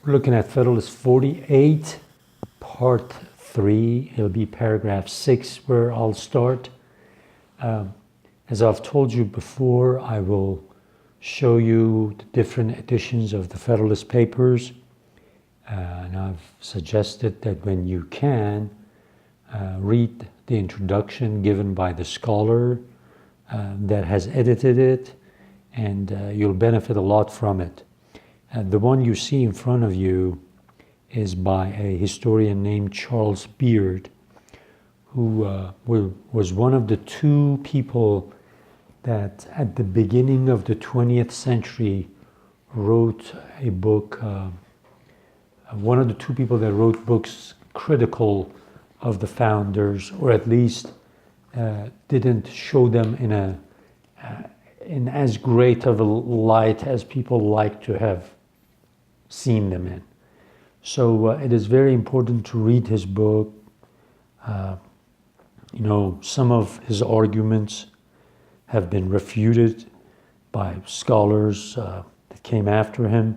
We're looking at Federalist 48, Part 3. It'll be paragraph 6 where I'll start. As I've told you before, I will show you the different editions of the Federalist Papers. And I've suggested that when you can, read the introduction given by the scholar that has edited it, and you'll benefit a lot from it. The one you see in front of you is by a historian named Charles Beard, who was one of the two people that at the beginning of the 20th century wrote a book, one of the two people that wrote books critical of the founders, or at least didn't show them in as great of a light as people like to have seen them in. So it is very important to read his book. Some of his arguments have been refuted by scholars that came after him.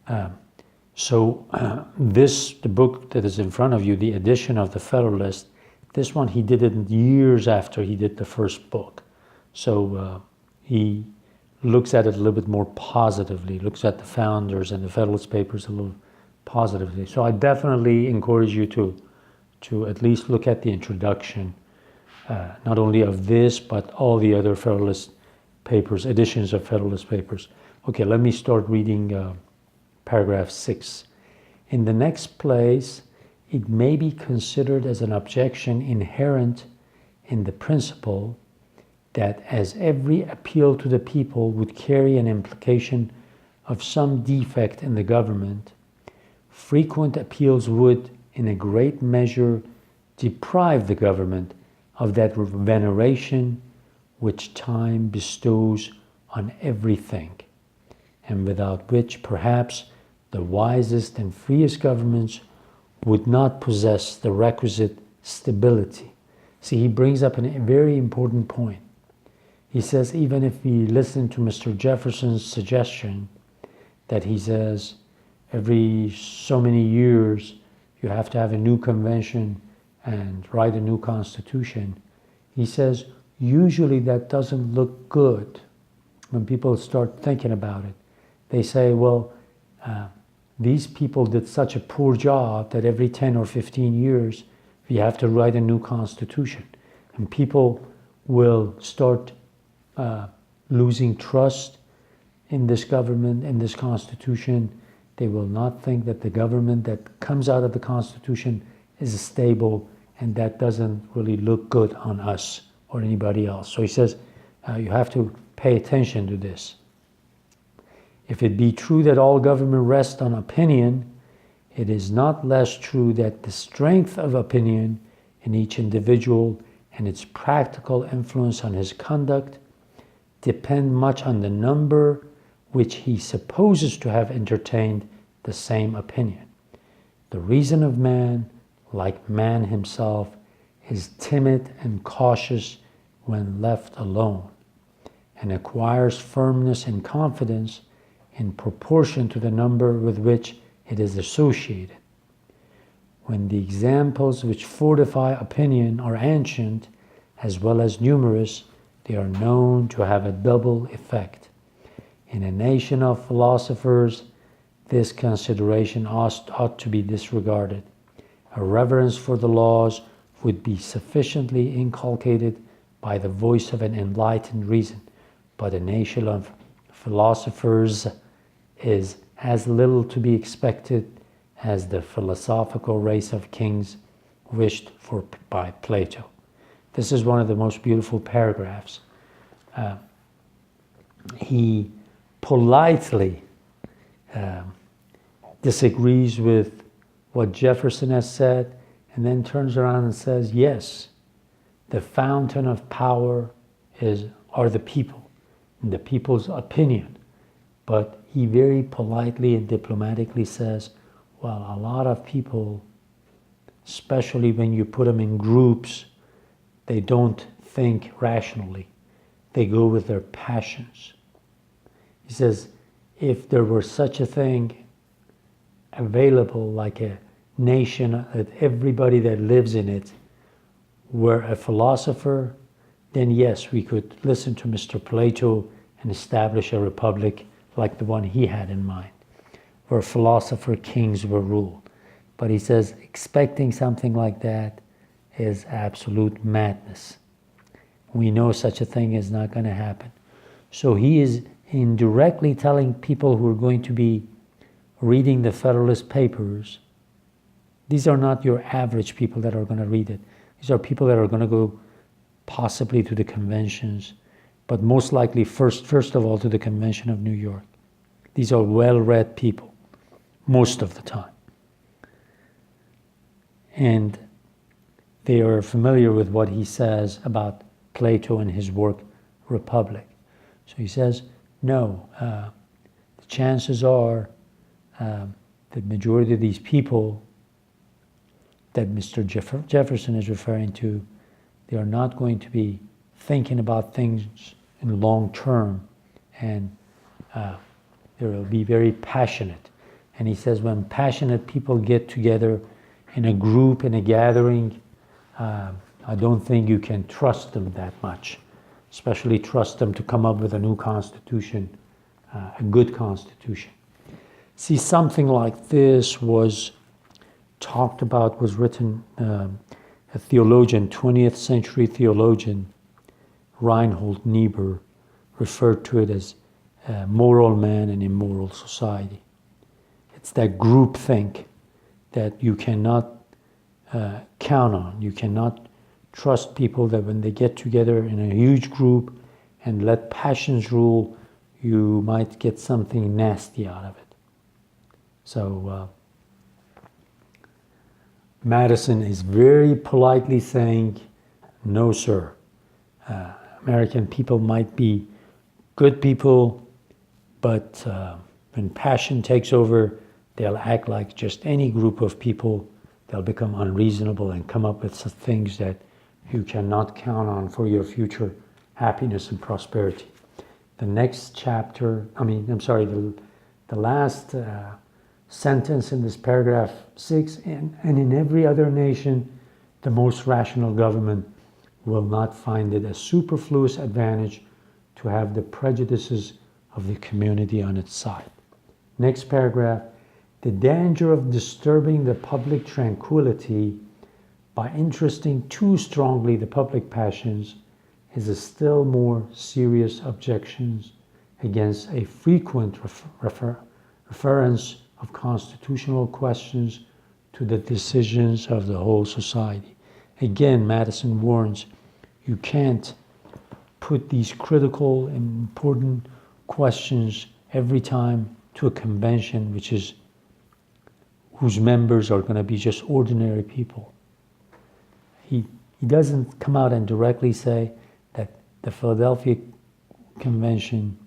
The book that is in front of you, the edition of the Federalist, this one he did it years after he did the first book. So he looks at it a little bit more positively, looks at the founders and the Federalist Papers a little positively. So I definitely encourage you to at least look at the introduction, not only of this, but all the other Federalist Papers, editions of Federalist Papers. Okay, let me start reading paragraph 6. In the next place, it may be considered as an objection inherent in the principle that as every appeal to the people would carry an implication of some defect in the government, frequent appeals would, in a great measure, deprive the government of that veneration which time bestows on everything, and without which perhaps the wisest and freest governments would not possess the requisite stability. See, he brings up a very important point. He says, even if we listen to Mr. Jefferson's suggestion that he says every so many years you have to have a new convention and write a new constitution, he says usually that doesn't look good when people start thinking about it. They say, well, these people did such a poor job that every 10 or 15 years we have to write a new constitution. And people will start losing trust in this government, in this constitution. They will not think that the government that comes out of the constitution is stable, and that doesn't really look good on us or anybody else. So he says you have to pay attention to this. If it be true that all government rests on opinion, it is not less true that the strength of opinion in each individual and its practical influence on his conduct depend much on the number which he supposes to have entertained the same opinion. The reason of man, like man himself, is timid and cautious when left alone, and acquires firmness and confidence in proportion to the number with which it is associated. When the examples which fortify opinion are ancient as well as numerous, they are known to have a double effect. In a nation of philosophers, this consideration ought to be disregarded. A reverence for the laws would be sufficiently inculcated by the voice of an enlightened reason, but a nation of philosophers is as little to be expected as the philosophical race of kings wished for by Plato. This is one of the most beautiful paragraphs. He politely disagrees with what Jefferson has said, and then turns around and says, yes, the fountain of power are the people, and the people's opinion. But he very politely and diplomatically says, well, a lot of people, especially when you put them in groups, they don't think rationally. They go with their passions. He says, if there were such a thing available like a nation, that everybody that lives in it were a philosopher, then yes, we could listen to Mr. Plato and establish a republic like the one he had in mind, where philosopher kings were ruled. But he says expecting something like that is absolute madness. We know such a thing is not going to happen. So he is indirectly telling people who are going to be reading the Federalist Papers, these are not your average people that are going to read it. These are people that are going to go possibly to the conventions, but most likely first of all to the Convention of New York. These are well-read people, most of the time. And they are familiar with what he says about Plato and his work, Republic. So he says, no, the chances are the majority of these people that Mr. Jefferson is referring to, they are not going to be thinking about things in long term, and they will be very passionate. And he says when passionate people get together in a group, in a gathering, I don't think you can trust them that much, especially trust them to come up with a new constitution, a good constitution. See, something like this was talked about, was written, a theologian, 20th century theologian, Reinhold Niebuhr, referred to it as a moral man and immoral society. It's that groupthink that you cannot count on. You cannot trust people that when they get together in a huge group and let passions rule, you might get something nasty out of it. So Madison is very politely saying, no, sir. American people might be good people, but when passion takes over, they'll act like just any group of people. They'll become unreasonable and come up with some things that you cannot count on for your future happiness and prosperity. The next chapter, the last sentence in this paragraph 6, and in every other nation, the most rational government will not find it a superfluous advantage to have the prejudices of the community on its side. Next paragraph, the danger of disturbing the public tranquility by interesting too strongly the public passions is a still more serious objection against a frequent reference of constitutional questions to the decisions of the whole society. Again, Madison warns, you can't put these critical and important questions every time to a convention whose members are going to be just ordinary people. He doesn't come out and directly say that the Philadelphia Convention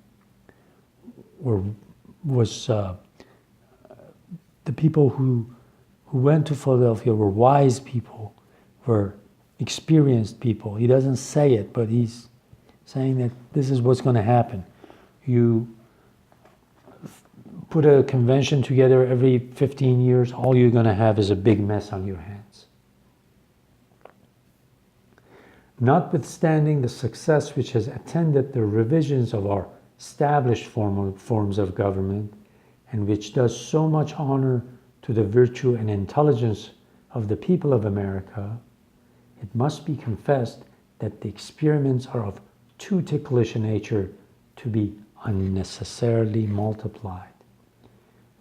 was the people who went to Philadelphia were wise people, were experienced people. He doesn't say it, but he's saying that this is what's going to happen. You put a convention together every 15 years, all you're going to have is a big mess on your hands. Notwithstanding the success which has attended the revisions of our established forms of government, and which does so much honor to the virtue and intelligence of the people of America, it must be confessed that the experiments are of too ticklish a nature to be unnecessarily multiplied.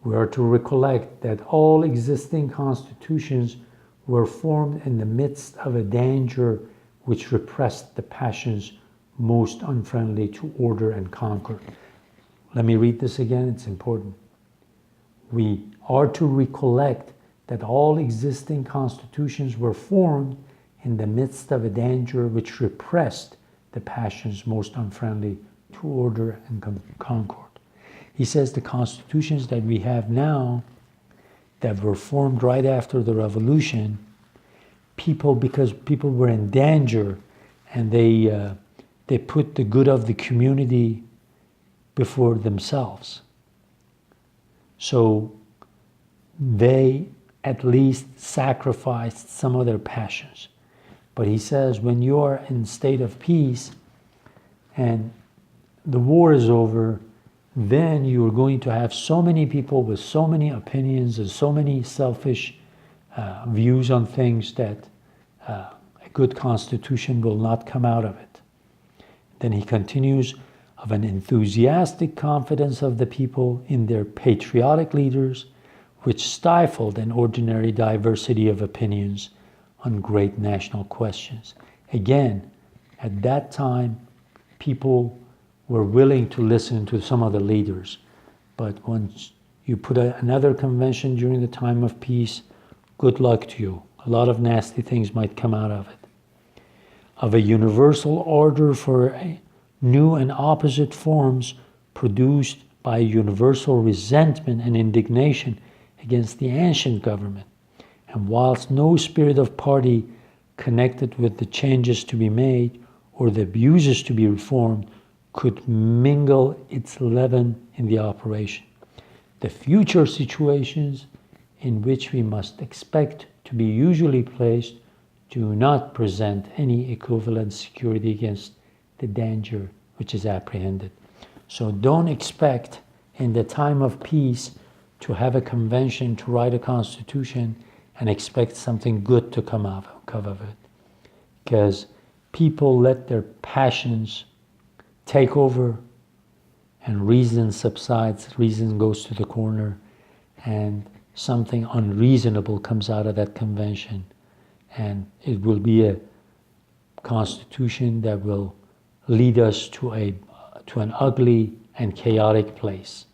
We are to recollect that all existing constitutions were formed in the midst of a danger which repressed the passions most unfriendly to order and concord. Let me read this again, it's important. We are to recollect that all existing constitutions were formed in the midst of a danger which repressed the passions most unfriendly to order and concord. He says the constitutions that we have now that were formed right after the revolution, because people were in danger and they put the good of the community before themselves. So they at least sacrificed some of their passions. But he says when you're in state of peace and the war is over, then you're going to have so many people with so many opinions and so many selfish views on things that a good constitution will not come out of it. Then he continues, of an enthusiastic confidence of the people in their patriotic leaders, which stifled an ordinary diversity of opinions on great national questions. Again, at that time, people were willing to listen to some of the leaders. But once you put another convention during the time of peace, good luck to you. A lot of nasty things might come out of it. Of a universal order for new and opposite forms produced by universal resentment and indignation against the ancient government. And whilst no spirit of party connected with the changes to be made or the abuses to be reformed could mingle its leaven in the operation, the future situations in which we must expect to be usually placed do not present any equivalent security against the danger which is apprehended. So don't expect in the time of peace to have a convention to write a constitution and expect something good to come out of it. Because people let their passions take over and reason subsides, reason goes to the corner, and something unreasonable comes out of that convention. And it will be a constitution that will lead us to an ugly and chaotic place.